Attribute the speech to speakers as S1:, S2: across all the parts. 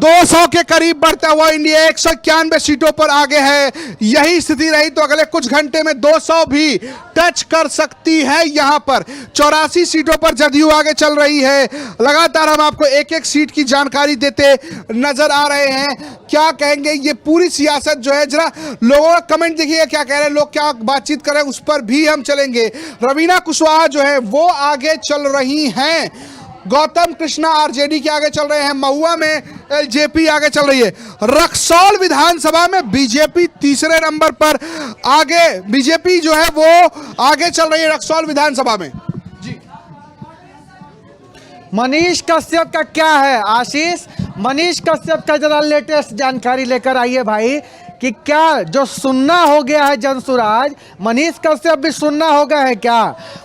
S1: 200 के करीब बढ़ता हुआ इंडिया 191 सीटों पर आगे है। यही स्थिति रही तो अगले कुछ घंटे में 200 भी टच कर सकती है। यहां पर 84 सीटों पर जदयू आगे चल रही है। लगातार हम आपको एक एक सीट की जानकारी देते नजर आ रहे हैं। क्या कहेंगे ये पूरी सियासत जो है, जरा लोगों का कमेंट देखिए क्या कह रहे हैं लोग, क्या बातचीत कर रहे हैं, उस पर भी हम चलेंगे। रवीना कुशवाहा जो है वो आगे चल रही हैं, गौतम कृष्णा आरजेडी के आगे चल रहे हैं, महुआ में एलजेपी आगे चल रही है, रक्सौल विधानसभा में बीजेपी तीसरे नंबर पर आगे, बीजेपी जो है वो आगे चल रही है रक्सौल विधानसभा में।
S2: मनीष कश्यप का क्या है आशीष, मनीष कश्यप का जरा लेटेस्ट जानकारी लेकर आइए भाई कि क्या जो सुनना हो गया है जनसुराज, मनीष कश्यप भी सुनना हो गया है क्या।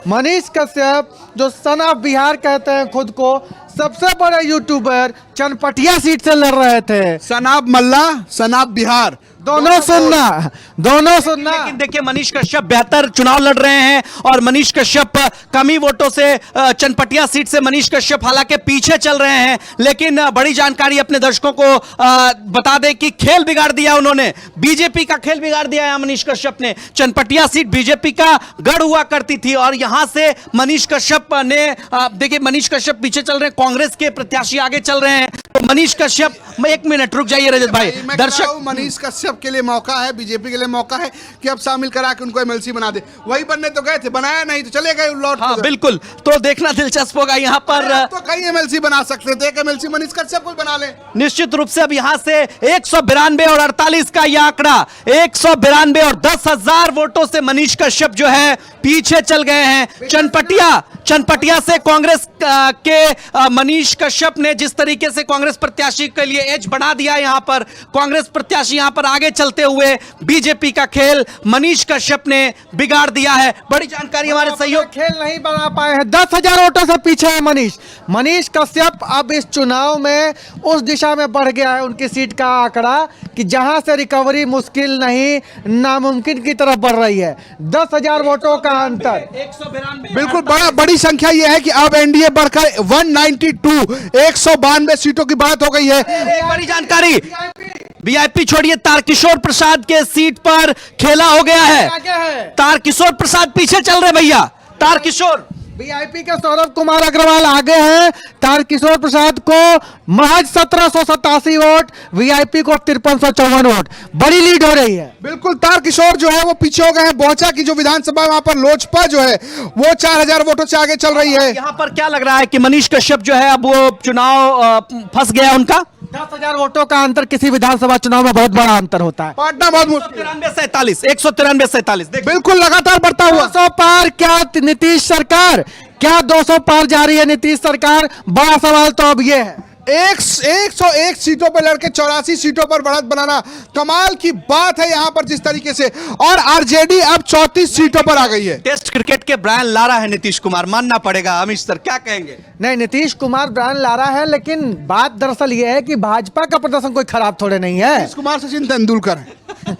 S2: मनीष कश्यप जो सन ऑफ बिहार कहते हैं खुद को, सबसे बड़े यूट्यूबर चनपटिया सीट से लड़ रहे थे।
S1: सनाब मल्ला, सनाब बिहार,
S2: दोनों सुनना, दोनों सुनना।
S3: लेकिन देखिए मनीष कश्यप बेहतर चुनाव लड़ रहे हैं और मनीष कश्यप कमी वोटों से चनपटिया सीट से मनीष कश्यप हालांकि पीछे चल रहे हैं। लेकिन बड़ी जानकारी अपने दर्शकों को बता दें कि खेल बिगाड़ दिया उन्होंने, बीजेपी का खेल बिगाड़ दिया है मनीष कश्यप ने। चनपटिया सीट बीजेपी का गढ़ हुआ करती थी और यहां से मनीष कश्यप ने देखिए मनीष कश्यप पीछे चल रहे हैं, कांग्रेस के प्रत्याशी आगे चल रहे हैं। तो मनीष कश्यप, एक मिनट रुक जाइए रजत भाई, दर्शक,
S1: मनीष कश्यप के लिए मौका है, बीजेपी के लिए मौका है कि अब शामिल करा के उनको एमएलसी बना दे। वही बनने तो गए थे, बनाया नहीं तो चले गए लौट।
S3: हाँ बिल्कुल, तो देखना दिलचस्प होगा यहाँ पर।
S1: तो कई एमएलसी बना सकते थे, एक एमएलसी मनीष कश्यप को बना ले।
S3: निश्चित रूप से अब यहाँ से 192 और 48 का यह आंकड़ा, 192 और 10,000 वोटों से मनीष कश्यप जो है पीछे चल गए हैं। चनपटिया से कांग्रेस के मनीष कश्यप ने जिस तरीके से कांग्रेस प्रत्याशी के लिए एज बना दिया, यहाँ पर कांग्रेस प्रत्याशी यहाँ पर आगे चलते हुए बीजेपी का खेल मनीष कश्यप ने बिगाड़ दिया है। बड़ी जानकारी हमारे सहयोग,
S2: खेल नहीं बना पाए हैं, 10,000 वोटों से पीछे है मनीष कश्यप। अब इस चुनाव में उस दिशा में बढ़ गया है उनकी सीट का आंकड़ा कि जहां से रिकवरी मुश्किल नहीं नामुमकिन की तरफ बढ़ रही है। 10,000 वोटों का अंतर,
S3: 192,
S1: बिल्कुल बड़ी संख्या यह है कि अब एनडीए बढ़कर 192 192 सीटों की बात हो गई है।
S3: बड़ी जानकारी, वीआईपी छोड़िए, तारकिशोर प्रसाद के सीट पर खेला हो गया है। तारकिशोर प्रसाद पीछे चल रहे भैया, तारकिशोर,
S2: वीआईपी के सौरभ कुमार अग्रवाल आगे हैं, तारकिशोर प्रसाद को महज 1787 वोट, वीआईपी को 5354 वोट, बड़ी लीड हो रही है।
S1: बिल्कुल, तारकिशोर जो है वो पीछे हो गए हैं। बोचा की जो विधानसभा वहां पर लोजपा जो है वो 4000 वोटों से आगे चल रही है।
S3: यहाँ पर क्या लग रहा है कि मनीष कश्यप जो है अब वो चुनाव फंस गया उनका।
S2: 10,000 वोटों का अंतर किसी विधानसभा चुनाव में बहुत बड़ा अंतर होता है।
S1: पाटना बहुत मुश्किल,
S3: 193-47
S1: बिल्कुल लगातार बढ़ता हुआ।
S2: 200 पार क्या नीतीश सरकार, क्या 200 पार जा रही है नीतीश सरकार, बड़ा सवाल तो अब ये है।
S1: 101 सीटों पर लड़के 84 सीटों पर बढ़त बनाना कमाल की बात है यहाँ पर जिस तरीके से, और आरजेडी अब 34 सीटों पर आ गई है।
S3: टेस्ट क्रिकेट के ब्रांड लारा है नीतीश कुमार, मानना पड़ेगा। अमित सर क्या कहेंगे?
S2: नहीं, नीतीश कुमार ब्रांड लारा है, लेकिन बात दरअसल ये है कि भाजपा का प्रदर्शन कोई खराब थोड़े नहीं है।
S1: नीतीश कुमार सचिन तेंदुलकर है।